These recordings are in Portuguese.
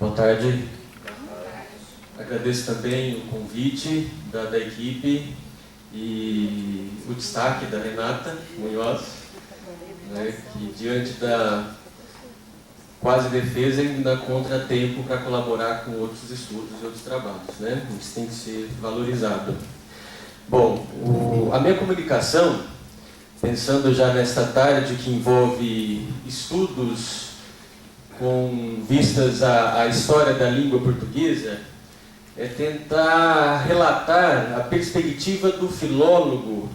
Boa tarde. Agradeço também o convite da equipe e o destaque da Renata Munhoz, né, que diante da quase defesa ainda encontra tempo para colaborar com outros estudos e outros trabalhos, né? Isso tem que ser valorizado. Bom, a minha comunicação, pensando já nesta tarde que envolve estudos com vistas à história da língua portuguesa, é tentar relatar a perspectiva do filólogo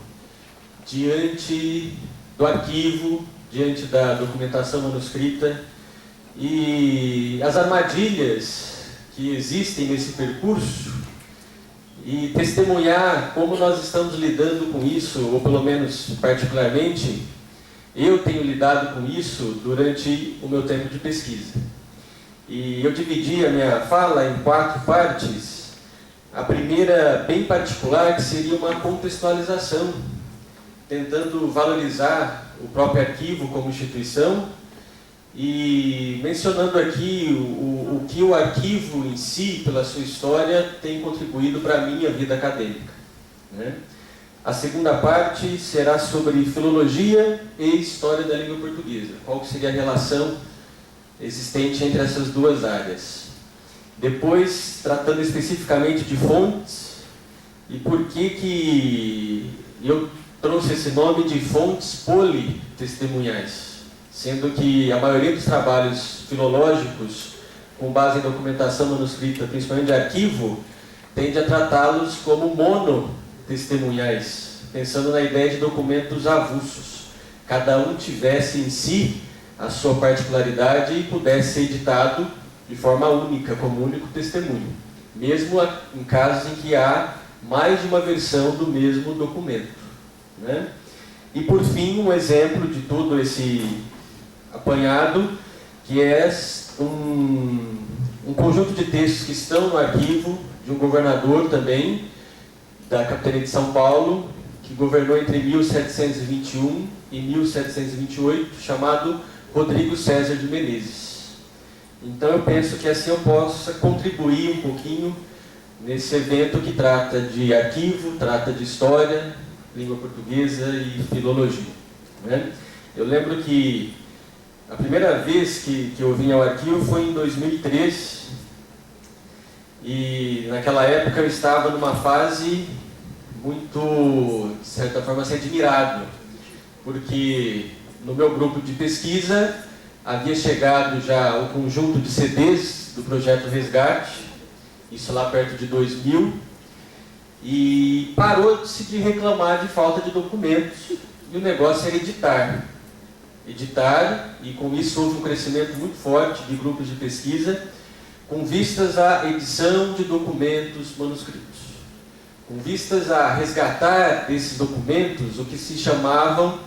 diante do arquivo, diante da documentação manuscrita e as armadilhas que existem nesse percurso e testemunhar como nós estamos lidando com isso, ou pelo menos particularmente, eu tenho lidado com isso durante o meu tempo de pesquisa. E eu dividi a minha fala em 4 partes. A primeira, bem particular, que seria uma contextualização, tentando valorizar o próprio arquivo como instituição e mencionando aqui o que o arquivo em si, pela sua história, tem contribuído para a minha vida acadêmica, né? A segunda parte será sobre filologia e história da língua portuguesa. Qual que seria a relação existente entre essas duas áreas. Depois, tratando especificamente de fontes e por que eu trouxe esse nome de fontes politestemunhais, sendo que a maioria dos trabalhos filológicos, com base em documentação manuscrita, principalmente de arquivo, tende a tratá-los como monotestemunhais, pensando na ideia de documentos avulsos. Cada um tivesse em si a sua particularidade e pudesse ser editado de forma única, como único testemunho, mesmo em casos em que há mais de uma versão do mesmo documento, né? E por fim, um exemplo de todo esse apanhado, que é um conjunto de textos que estão no arquivo de um governador também, da capitania de São Paulo, que governou entre 1721 e 1728, chamado Rodrigo César de Menezes. Então eu penso que assim eu possa contribuir um pouquinho nesse evento que trata de arquivo, trata de história, língua portuguesa e filologia, né? Eu lembro que a primeira vez que eu vim ao arquivo foi em 2003 e naquela época eu estava numa fase muito, de certa forma, assim, admirado, porque no meu grupo de pesquisa havia chegado já o conjunto de CDs do projeto Resgate, isso lá perto de 2000, e parou-se de reclamar de falta de documentos, e o negócio era editar, e com isso houve um crescimento muito forte de grupos de pesquisa, com vistas à edição de documentos manuscritos, com vistas a resgatar desses documentos o que se chamavam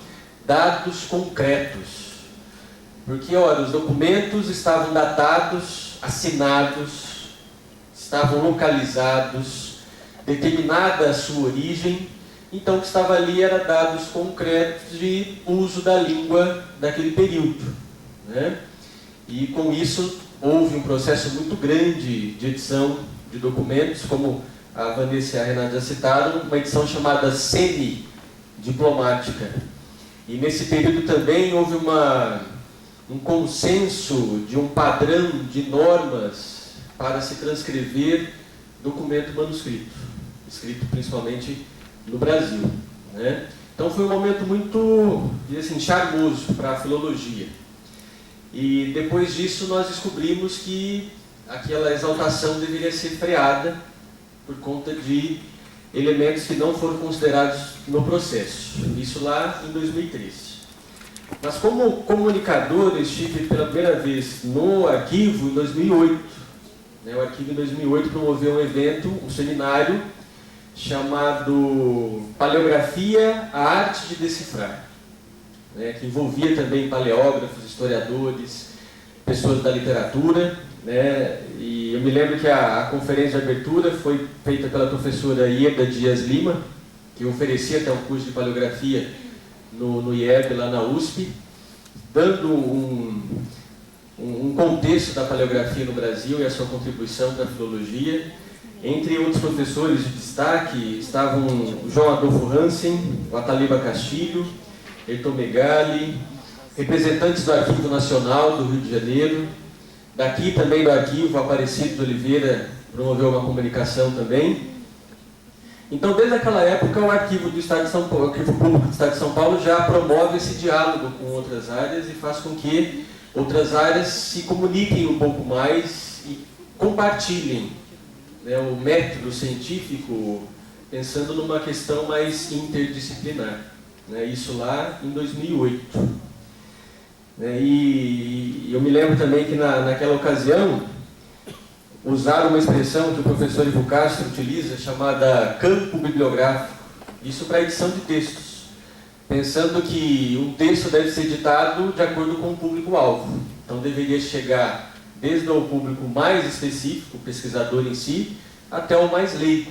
dados concretos. Porque, ora, os documentos estavam datados, assinados, estavam localizados, determinada a sua origem, então o que estava ali era dados concretos de uso da língua daquele período, né? E com isso houve um processo muito grande de edição de documentos, como a Vanessa e a Renata já citaram, uma edição chamada semi-diplomática. E nesse período também houve um consenso de um padrão de normas para se transcrever documento manuscrito, escrito principalmente no Brasil, né? Então foi um momento muito, assim, charmoso para a filologia. E depois disso nós descobrimos que aquela exaltação deveria ser freada por conta de elementos que não foram considerados no processo. Isso lá em 2013. Mas como comunicador, eu estive pela primeira vez no arquivo em 2008. O arquivo em 2008 promoveu um evento, um seminário, chamado Paleografia, a Arte de Decifrar, que envolvia também paleógrafos, historiadores, pessoas da literatura, e eu me lembro que a conferência de abertura foi feita pela professora Ieda Dias Lima, que oferecia até um curso de paleografia no IEB, lá na USP, dando um um contexto da paleografia no Brasil e a sua contribuição para a filologia. Entre outros professores de destaque estavam o João Adolfo Hansen, o Ataliba Castilho, Heitor Megali, representantes do Arquivo Nacional do Rio de Janeiro. Daqui também do arquivo, Aparecido de Oliveira promoveu uma comunicação também. Então, desde aquela época, o Arquivo do Estado de São Paulo, o Arquivo Público do Estado de São Paulo já promove esse diálogo com outras áreas e faz com que outras áreas se comuniquem um pouco mais e compartilhem, né, o método científico, pensando numa questão mais interdisciplinar. Né, isso lá em 2008. E eu me lembro também que naquela ocasião usaram uma expressão que o professor Ivo Castro utiliza, chamada campo bibliográfico, isso para edição de textos, pensando que um texto deve ser editado de acordo com o público-alvo. Então deveria chegar desde o público mais específico, o pesquisador em si, até o mais leigo.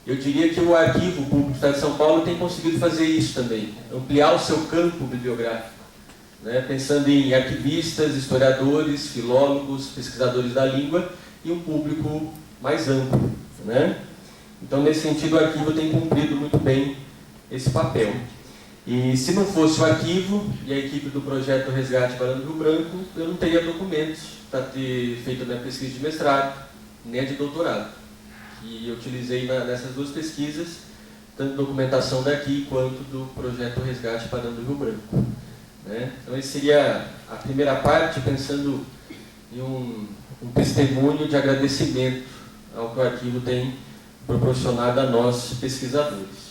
Eu diria que o Arquivo Público do Estado de São Paulo tem conseguido fazer isso também, ampliar o seu campo bibliográfico, né, pensando em arquivistas, historiadores, filólogos, pesquisadores da língua e um público mais amplo. Né? Então, nesse sentido, o arquivo tem cumprido muito bem esse papel. E se não fosse o arquivo e a equipe do projeto Resgate Barão do Rio Branco, eu não teria documentos para ter feito a minha pesquisa de mestrado, nem a de doutorado. E eu utilizei nessas duas pesquisas, tanto documentação daqui quanto do projeto Resgate Barão do Rio Branco. Né? Então, essa seria a primeira parte, pensando em um testemunho de agradecimento ao que o arquivo tem proporcionado a nós, pesquisadores.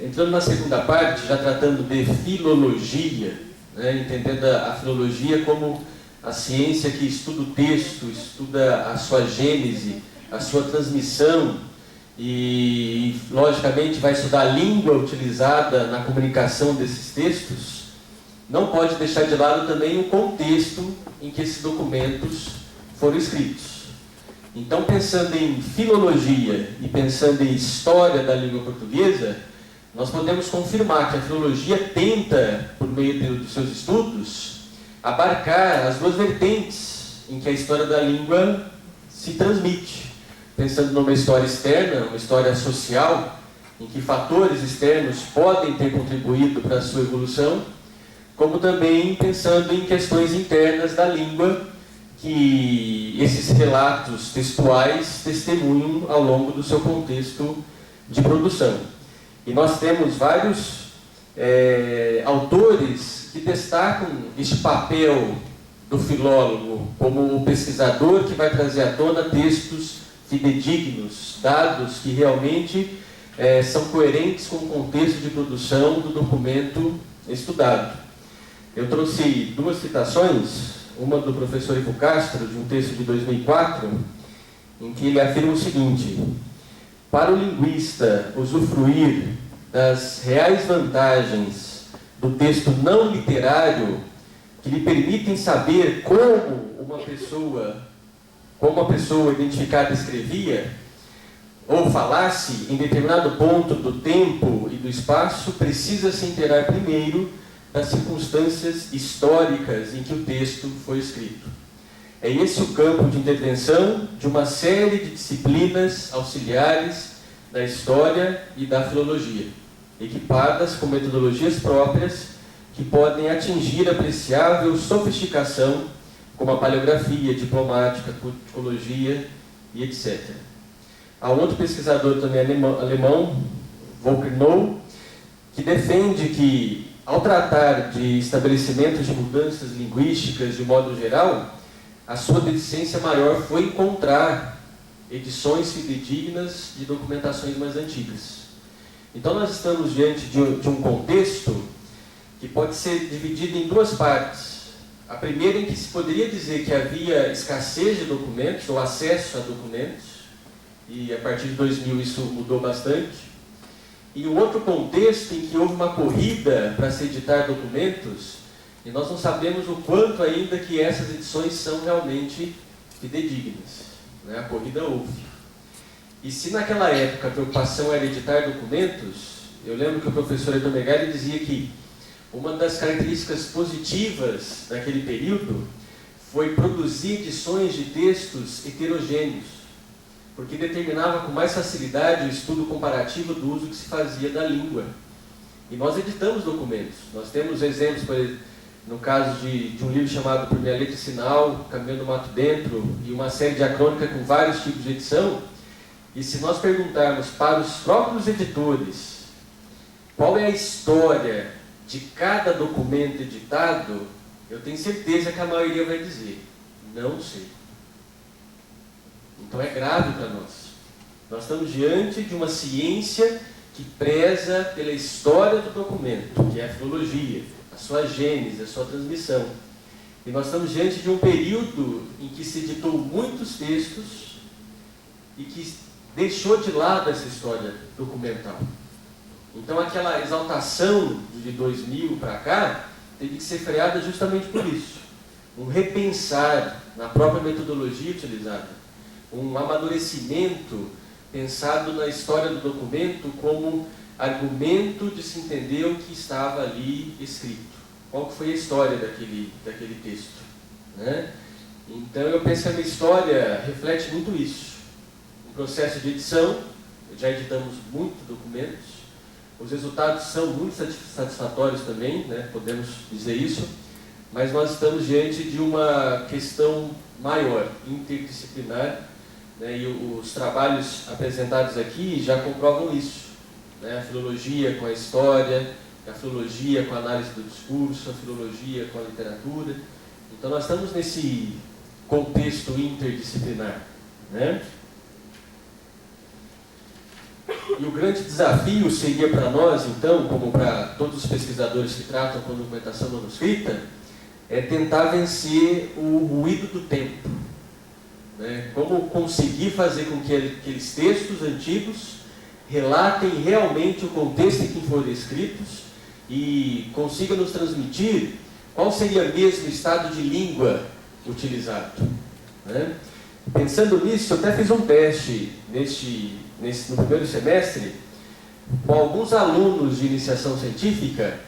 Entrando na segunda parte, já tratando de filologia, né, entendendo a filologia como a ciência que estuda o texto, estuda a sua gênese, a sua transmissão e, logicamente, vai estudar a língua utilizada na comunicação desses textos, não pode deixar de lado também o contexto em que esses documentos foram escritos. Então, pensando em filologia e pensando em história da língua portuguesa, nós podemos confirmar que a filologia tenta, por meio dos seus estudos, abarcar as duas vertentes em que a história da língua se transmite. Pensando numa história externa, uma história social, em que fatores externos podem ter contribuído para a sua evolução, como também pensando em questões internas da língua, que esses relatos textuais testemunham ao longo do seu contexto de produção. E nós temos vários autores que destacam este papel do filólogo como o pesquisador que vai trazer à tona textos fidedignos, dados que realmente são coerentes com o contexto de produção do documento estudado. Eu trouxe duas citações, uma do professor Ivo Castro, de um texto de 2004, em que ele afirma o seguinte: para o linguista usufruir das reais vantagens do texto não literário que lhe permitem saber como uma pessoa identificada escrevia ou falasse em determinado ponto do tempo e do espaço, precisa se inteirar primeiro das circunstâncias históricas em que o texto foi escrito. É esse o campo de intervenção de uma série de disciplinas auxiliares da história e da filologia, equipadas com metodologias próprias que podem atingir apreciável sofisticação, como a paleografia, diplomática, politicologia e etc. Há um outro pesquisador também alemão, Volker Noll, que defende que, ao tratar de estabelecimentos de mudanças linguísticas de modo geral, a sua deficiência maior foi encontrar edições fidedignas de documentações mais antigas. Então nós estamos diante de um contexto que pode ser dividido em duas partes. A primeira, em que se poderia dizer que havia escassez de documentos, ou acesso a documentos, e a partir de 2000 isso mudou bastante. E um outro contexto em que houve uma corrida para se editar documentos, e nós não sabemos o quanto ainda que essas edições são realmente fidedignas. Né? A corrida houve. E se naquela época a preocupação era editar documentos, eu lembro que o professor Heitor Megali dizia que uma das características positivas daquele período foi produzir edições de textos heterogêneos, porque determinava com mais facilidade o estudo comparativo do uso que se fazia da língua. E nós editamos documentos. Nós temos exemplos, por exemplo, no caso de um livro chamado Por Minha Letra e Sinal, Caminhando do Mato Dentro, e uma série diacrônica com vários tipos de edição. E se nós perguntarmos para os próprios editores qual é a história de cada documento editado, eu tenho certeza que a maioria vai dizer, não sei. Então é grave para nós. Nós estamos diante de uma ciência que preza pela história do documento, que é a filologia, a sua gênese, a sua transmissão. E nós estamos diante de um período em que se editou muitos textos e que deixou de lado essa história documental. Então aquela exaltação de 2000 para cá teve que ser freada justamente por isso. Um repensar na própria metodologia utilizada, um amadurecimento pensado na história do documento como argumento de se entender o que estava ali escrito. Qual que foi a história daquele texto, né? Então eu penso que a minha história reflete muito isso. Um processo de edição, já editamos muitos documentos, os resultados são muito satisfatórios também, né? Podemos dizer isso, mas nós estamos diante de uma questão maior, interdisciplinar, né? E os trabalhos apresentados aqui já comprovam isso, né? A filologia com a história, a filologia com a análise do discurso, a filologia com a literatura. Então nós estamos nesse contexto interdisciplinar, né? E o grande desafio seria para nós, então, como para todos os pesquisadores que tratam com documentação manuscrita, é tentar vencer o ruído do tempo, né? Como conseguir fazer com que aqueles textos antigos relatem realmente o contexto em que foram escritos e consigam nos transmitir qual seria mesmo o estado de língua utilizado, né? Pensando nisso, eu até fiz um teste no primeiro semestre com alguns alunos de iniciação científica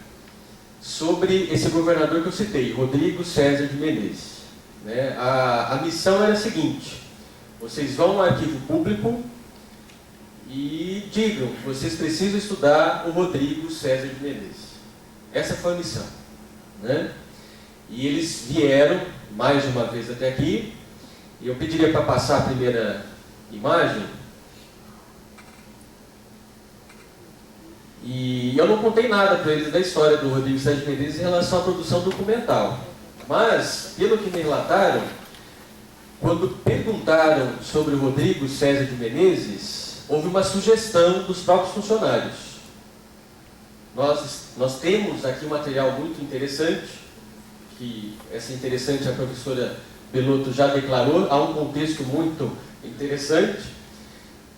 sobre esse governador que eu citei, Rodrigo César de Menezes, né? A missão era a seguinte: vocês vão ao arquivo público e digam que vocês precisam estudar o Rodrigo César de Menezes. Essa foi a missão, né? E eles vieram mais de uma vez até aqui, e eu pediria para passar a primeira imagem. E eu não contei nada para eles da história do Rodrigo César de Menezes em relação à produção documental. Mas, pelo que me relataram, quando perguntaram sobre o Rodrigo César de Menezes, houve uma sugestão dos próprios funcionários. Nós temos aqui um material muito interessante, que essa interessante a professora Belotto já declarou, há um contexto muito interessante,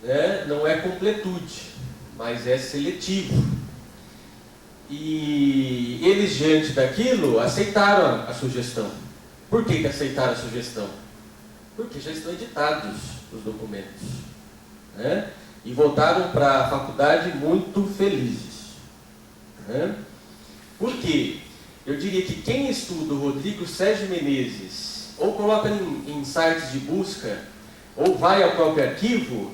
né? Não é completude, mas é seletivo. E eles, diante daquilo, aceitaram a sugestão. Por que aceitaram a sugestão? Porque já estão editados os documentos, né? E voltaram para a faculdade muito felizes, né? Por quê? Eu diria que quem estuda o Rodrigo César de Menezes, ou coloca em sites de busca, ou vai ao próprio arquivo,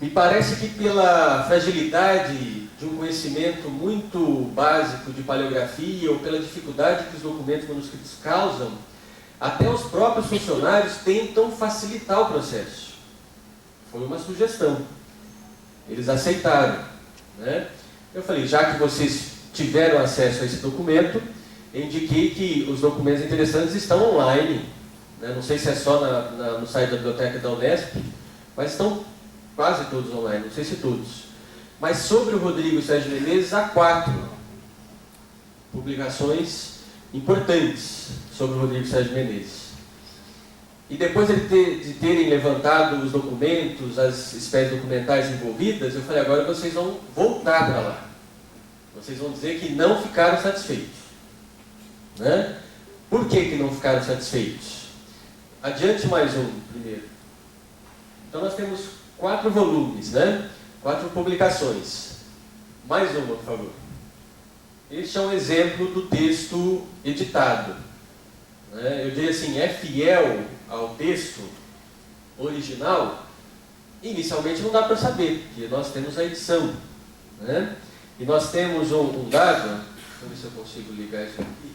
me parece que pela fragilidade de um conhecimento muito básico de paleografia, ou pela dificuldade que os documentos manuscritos causam, até os próprios funcionários tentam facilitar o processo. Foi uma sugestão. Eles aceitaram, né? Eu falei, já que vocês tiveram acesso a esse documento, eu indiquei que os documentos interessantes estão online, né? Não sei se é só no site da biblioteca da Unesp, mas estão quase todos online, não sei se todos. Mas sobre o Rodrigo César de Menezes, há 4 publicações importantes sobre o Rodrigo César de Menezes. E depois de terem levantado os documentos, as espécies documentais envolvidas, eu falei, agora vocês vão voltar para lá. Vocês vão dizer que não ficaram satisfeitos, né? Por que não ficaram satisfeitos? Adiante mais um, primeiro. Então nós temos 4 volumes, né? 4 publicações. Mais uma, por favor. Este é um exemplo do texto editado. Eu diria assim, é fiel ao texto original? Inicialmente não dá para saber, porque nós temos a edição. E nós temos um dado, deixa eu ver se eu consigo ligar isso aqui.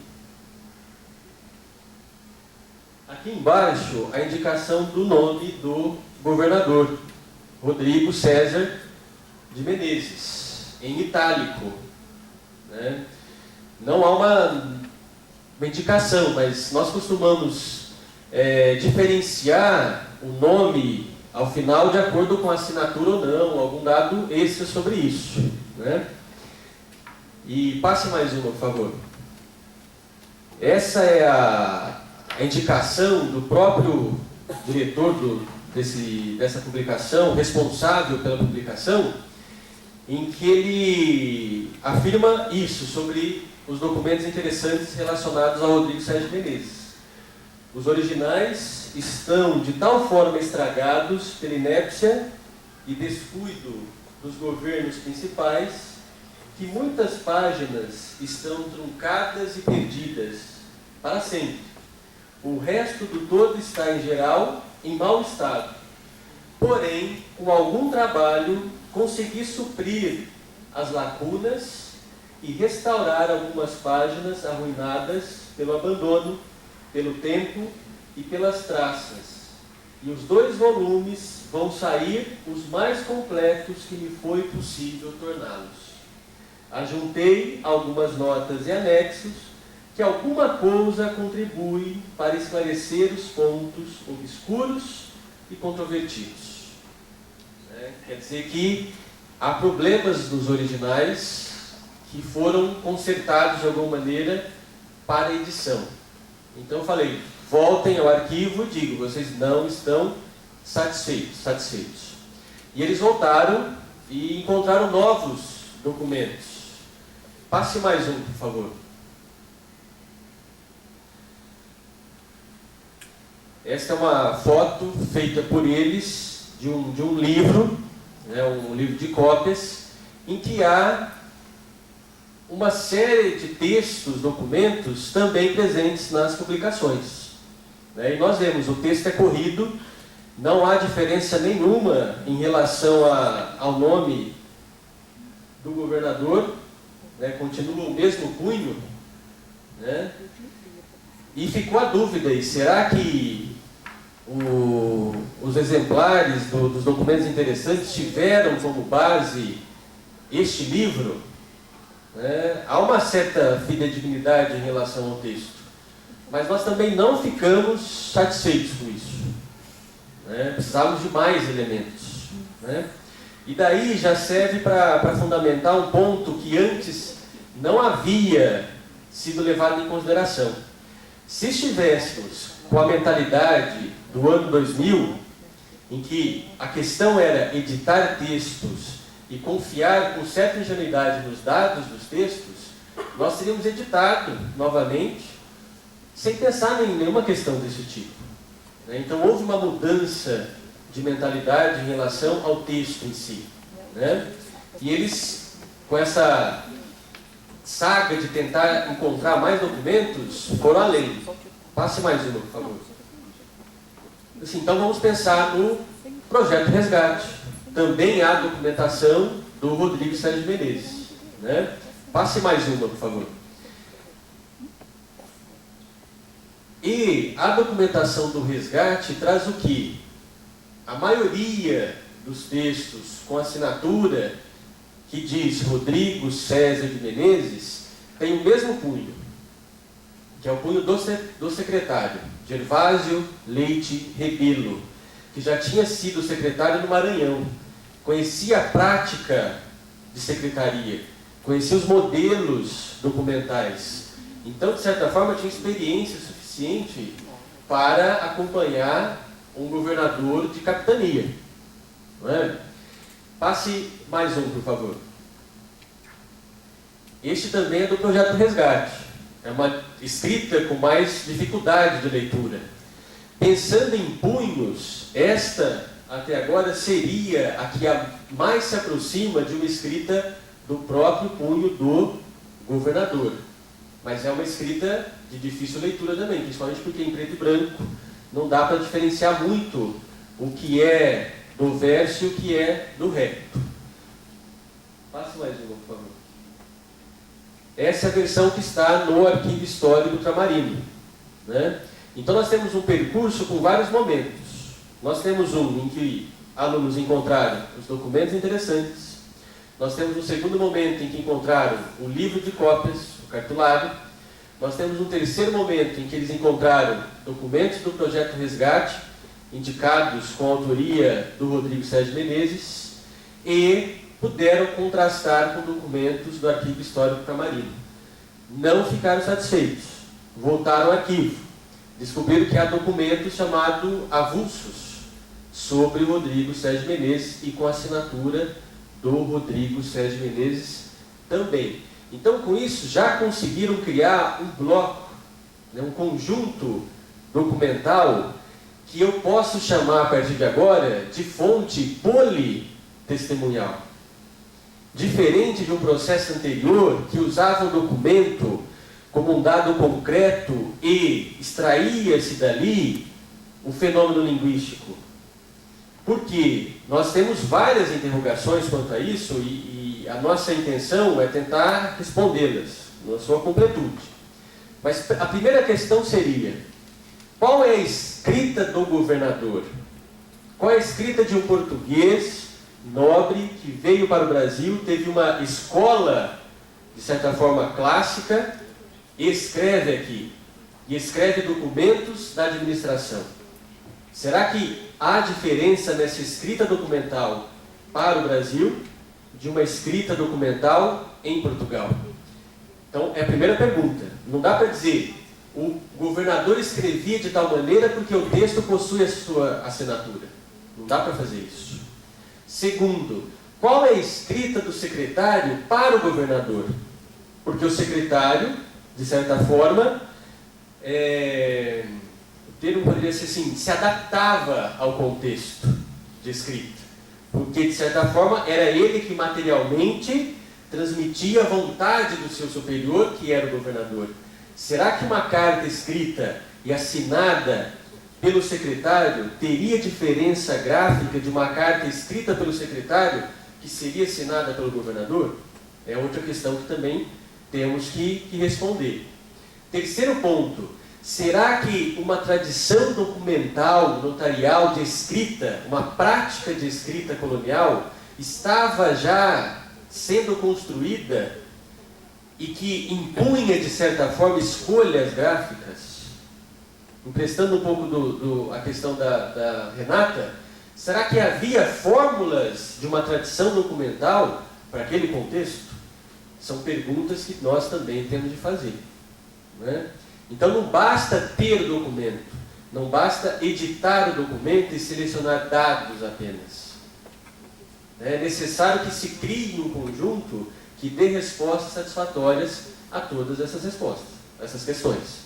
Aqui embaixo, a indicação do nome do governador, Rodrigo César de Menezes, em itálico. Não há uma indicação, mas nós costumamos diferenciar o nome ao final de acordo com a assinatura ou não, algum dado extra sobre isso. E passe mais uma, por favor. Essa é a indicação do próprio diretor dessa publicação, responsável pela publicação, em que ele afirma isso sobre os documentos interessantes relacionados ao Rodrigo Sérgio Menezes. Os originais estão de tal forma estragados pela inépcia e descuido dos governos principais que muitas páginas estão truncadas e perdidas para sempre. O resto do todo está, em geral, em mau estado. Porém, com algum trabalho, consegui suprir as lacunas e restaurar algumas páginas arruinadas pelo abandono, pelo tempo e pelas traças. E os 2 volumes vão sair os mais completos que me foi possível torná-los. Ajuntei algumas notas e anexos que alguma coisa contribui para esclarecer os pontos obscuros e controvertidos. Quer dizer que há problemas nos originais que foram consertados de alguma maneira para a edição. Então eu falei, voltem ao arquivo e digo, vocês não estão satisfeitos. E eles voltaram e encontraram novos documentos. Passe mais um, por favor. Esta é uma foto feita por eles de um livro, um livro de cópias, em que há uma série de textos, documentos, também presentes nas publicações. E nós vemos, o texto é corrido, não há diferença nenhuma em relação ao nome do governador, continua o mesmo cunho, e ficou a dúvida aí, será que os exemplares dos documentos interessantes tiveram como base este livro? Há uma certa fidedignidade em relação ao texto, mas nós também não ficamos satisfeitos com isso. Precisávamos de mais elementos. E daí já serve para fundamentar um ponto que antes não havia sido levado em consideração. Se estivéssemos com a mentalidade do ano 2000, em que a questão era editar textos e confiar com certa ingenuidade nos dados dos textos, nós teríamos editado novamente, sem pensar em nenhuma questão desse tipo. Então houve uma mudança de mentalidade em relação ao texto em si. E eles, com essa saga de tentar encontrar mais documentos, foram além. Passe mais uma, por favor. Então vamos pensar no projeto Resgate. Também há documentação do Rodrigo Sérgio Menezes. Passe mais uma, por favor. E a documentação do resgate traz o quê? A maioria dos textos com assinatura que diz Rodrigo César de Menezes tem o mesmo punho, que é o punho do secretário, Gervásio Leite Rebelo, que já tinha sido secretário no Maranhão, conhecia a prática de secretaria, conhecia os modelos documentais. Então, de certa forma, tinha experiência suficiente para acompanhar um governador de capitania. Passe mais um, por favor. Este também é do projeto Resgate. É uma escrita com mais dificuldade de leitura. Pensando em punhos, esta, até agora, seria a que mais se aproxima de uma escrita do próprio punho do governador. Mas é uma escrita de difícil leitura também, principalmente porque em preto e branco não dá para diferenciar muito o que é do verso e o que é do reto. Passe mais uma, por favor. Essa é a versão que está no Arquivo Histórico Ultramarino, né? Então nós temos um percurso com vários momentos. Nós temos um em que alunos encontraram os documentos interessantes. Nós temos um segundo momento em que encontraram o livro de cópias, o cartulário. Nós temos um terceiro momento em que eles encontraram documentos do Projeto Resgate, indicados com a autoria do Rodrigo Sérgio Menezes, e puderam contrastar com documentos do Arquivo Histórico Ultramarino. Não ficaram satisfeitos, voltaram ao arquivo, descobriram que há documentos chamados avulsos sobre o Rodrigo Sérgio Menezes e com a assinatura do Rodrigo Sérgio Menezes também. Então, com isso, já conseguiram criar um bloco, né, um conjunto documental que eu posso chamar, a partir de agora, de fonte politestemunhal. Diferente de um processo anterior que usava o documento como um dado concreto e extraía-se dali o fenômeno linguístico. Porque nós temos várias interrogações quanto a isso e a nossa intenção é tentar respondê-las na sua completude. Mas a primeira questão seria: qual é a escrita do governador? Qual é a escrita de um português nobre que veio para o Brasil, teve uma escola, de certa forma, clássica, e escreve aqui, e escreve documentos da administração? Será que há diferença nessa escrita documental para o Brasil de uma escrita documental em Portugal? Então, é a primeira pergunta. Não dá para dizer o governador escrevia de tal maneira porque o texto possui a sua assinatura. Não dá para fazer isso. Segundo, qual é a escrita do secretário para o governador? Porque o secretário, de certa forma, o termo poderia ser assim, se adaptava ao contexto de escrita. Porque, de certa forma, era ele que materialmente transmitia a vontade do seu superior, que era o governador. Será que uma carta escrita e assinada pelo secretário teria diferença gráfica de uma carta escrita pelo secretário que seria assinada pelo governador? É outra questão que também temos que responder. Terceiro ponto: será que uma tradição documental, notarial de escrita, uma prática de escrita colonial, estava já sendo construída e que impunha, de certa forma, escolhas gráficas? Emprestando um pouco a questão da Renata, será que havia fórmulas de uma tradição documental para aquele contexto? São perguntas que nós também temos de fazer, né? Então não basta ter o documento, não basta editar o documento e selecionar dados apenas. É necessário que se crie um conjunto que dê respostas satisfatórias a todas essas respostas, essas questões.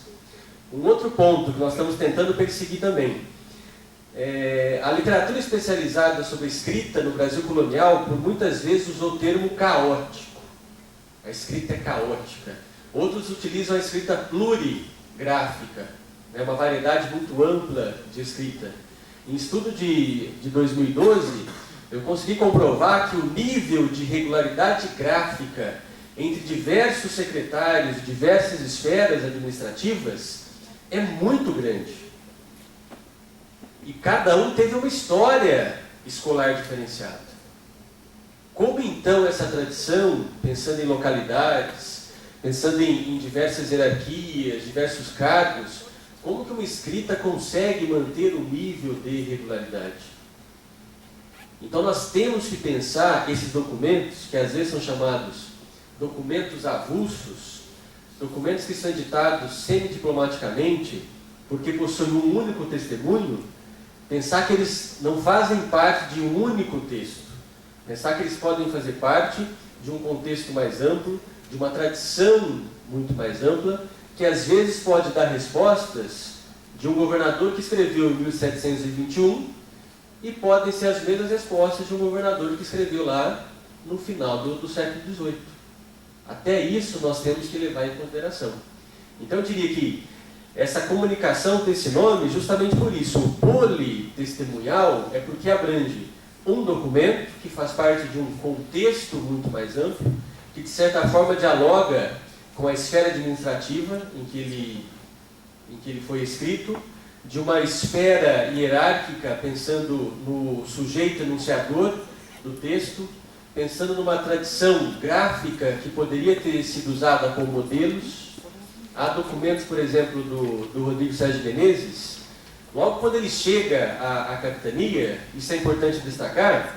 Um outro ponto que nós estamos tentando perseguir também é a literatura especializada sobre escrita no Brasil colonial, por muitas vezes usou o termo caótico. A escrita é caótica. Outros utilizam a escrita plurigráfica, né, uma variedade muito ampla de escrita. Em estudo de 2012, eu consegui comprovar que o nível de regularidade gráfica entre diversos secretários, diversas esferas administrativas, é muito grande. E cada um teve uma história escolar diferenciada. Como então essa tradição, pensando em localidades, pensando em diversas hierarquias, diversos cargos, como que uma escrita consegue manter o nível de regularidade? Então nós temos que pensar esses documentos, que às vezes são chamados documentos avulsos, documentos que são editados semidiplomaticamente, porque possuem um único testemunho, pensar que eles não fazem parte de um único texto, pensar que eles podem fazer parte de um contexto mais amplo, de uma tradição muito mais ampla, que às vezes pode dar respostas de um governador que escreveu em 1721 e podem ser as mesmas respostas de um governador que escreveu lá no final do século XVIII. Até isso nós temos que levar em consideração. Então eu diria que essa comunicação tem esse nome justamente por isso. O politestemunhal é porque abrange um documento que faz parte de um contexto muito mais amplo, que de certa forma dialoga com a esfera administrativa em que ele foi escrito, de uma esfera hierárquica, pensando no sujeito enunciador do texto, pensando numa tradição gráfica que poderia ter sido usada como modelos. Há documentos, por exemplo, do Rodrigo Sérgio Menezes. Logo quando ele chega à capitania, isso é importante destacar,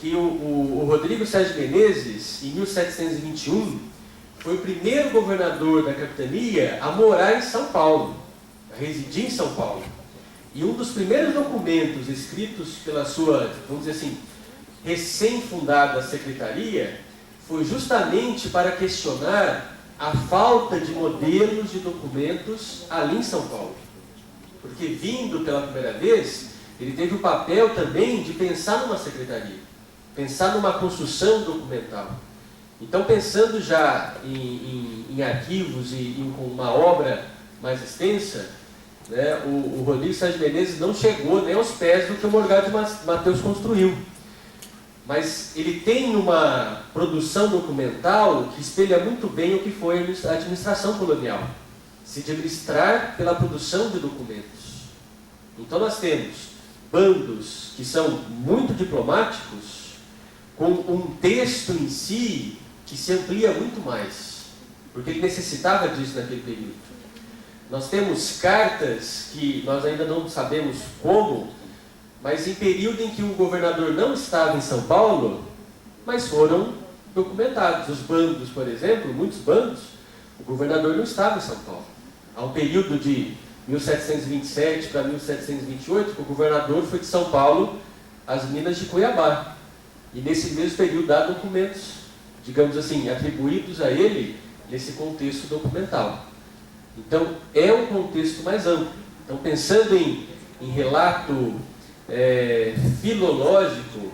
que o Rodrigo Sérgio Menezes, em 1721, foi o primeiro governador da capitania a morar em São Paulo, a residir em São Paulo. E um dos primeiros documentos escritos pela sua, vamos dizer assim, recém-fundada secretaria, foi justamente para questionar a falta de modelos de documentos ali em São Paulo. Porque vindo pela primeira vez, ele teve o papel também de pensar numa secretaria, pensar numa construção documental. Então, pensando já em arquivos e com uma obra mais extensa, né, o Rodrigo Sérgio Menezes não chegou nem aos pés do que o Morgado de Matheus construiu. Mas ele tem uma produção documental que espelha muito bem o que foi a administração colonial, se administrar pela produção de documentos. Então nós temos bandos que são muito diplomáticos, com um texto em si que se amplia muito mais, porque ele necessitava disso naquele período. Nós temos cartas que nós ainda não sabemos como, mas em período em que o governador não estava em São Paulo, mas foram documentados. Os bandos, por exemplo, muitos bandos, o governador não estava em São Paulo. Há um período de 1727 para 1728, que o governador foi de São Paulo às minas de Cuiabá. E nesse mesmo período há documentos, digamos assim, atribuídos a ele nesse contexto documental. Então, é um contexto mais amplo. Então, pensando em relato filológico,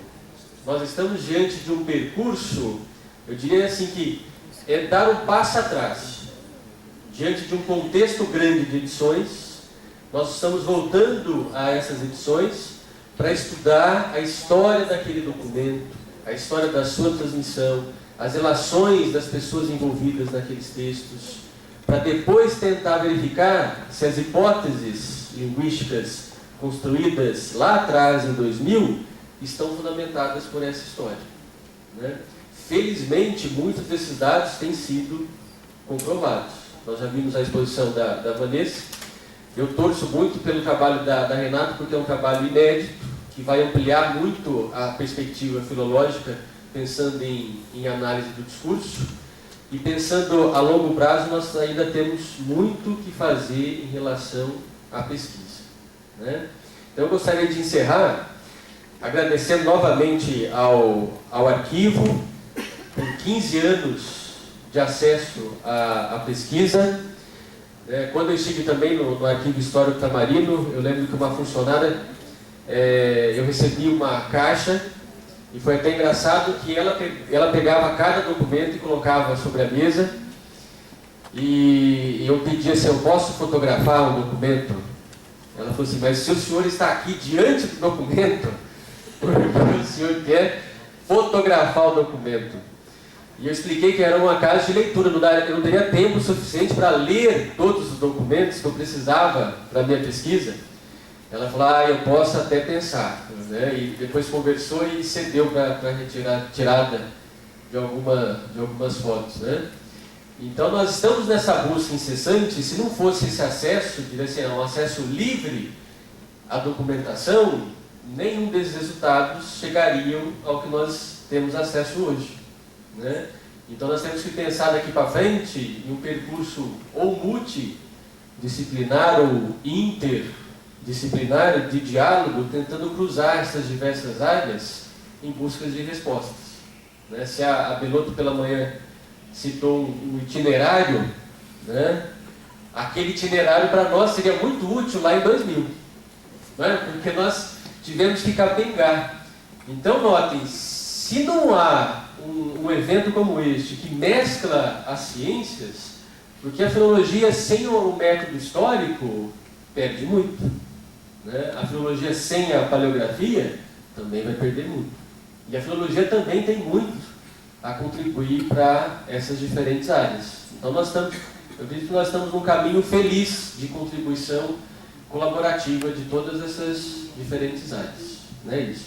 nós estamos diante de um percurso, eu diria assim, que é dar um passo atrás. Diante de um contexto grande de edições, nós estamos voltando a essas edições para estudar a história daquele documento, a história da sua transmissão, as relações das pessoas envolvidas naqueles textos, para depois tentar verificar se as hipóteses linguísticas construídas lá atrás, em 2000, estão fundamentadas por essa história. Né? Felizmente, muitos desses dados têm sido comprovados. Nós já vimos a exposição da Vanessa. Eu torço muito pelo trabalho da Renata, porque é um trabalho inédito, que vai ampliar muito a perspectiva filológica, pensando em análise do discurso. E pensando a longo prazo, nós ainda temos muito que fazer em relação à pesquisa. Né? Então eu gostaria de encerrar agradecendo novamente ao arquivo por 15 anos de acesso à pesquisa. Quando eu estive também no Arquivo Histórico Tamarino, eu lembro que uma funcionária, eu recebi uma caixa, e foi até engraçado que ela pegava cada documento e colocava sobre a mesa, e eu pedia se eu posso fotografar um documento. Ela falou assim, mas se o senhor está aqui diante do documento, o senhor quer fotografar o documento. E eu expliquei que era uma casa de leitura, eu não teria tempo suficiente para ler todos os documentos que eu precisava para a minha pesquisa. Ela falou, eu posso até pensar. Né? E depois conversou e cedeu para retirada de algumas fotos. Né? Então nós estamos nessa busca incessante, e se não fosse esse acesso, diria assim, um acesso livre à documentação, nenhum desses resultados chegariam ao que nós temos acesso hoje. Né? Então nós temos que pensar daqui para frente em um percurso ou multidisciplinar ou interdisciplinar de diálogo, tentando cruzar essas diversas áreas em busca de respostas. Né? Se a Belotto pela manhã citou um itinerário, né? Aquele itinerário para nós seria muito útil lá em 2000, né? Porque nós tivemos que capengar. Então notem, se não há um evento como este, que mescla as ciências, porque a filologia sem o método histórico perde muito, né? A filologia sem a paleografia também vai perder muito. E a filologia também tem muito a contribuir para essas diferentes áreas. Então eu acredito que nós estamos num caminho feliz de contribuição colaborativa de todas essas diferentes áreas. Não é isso?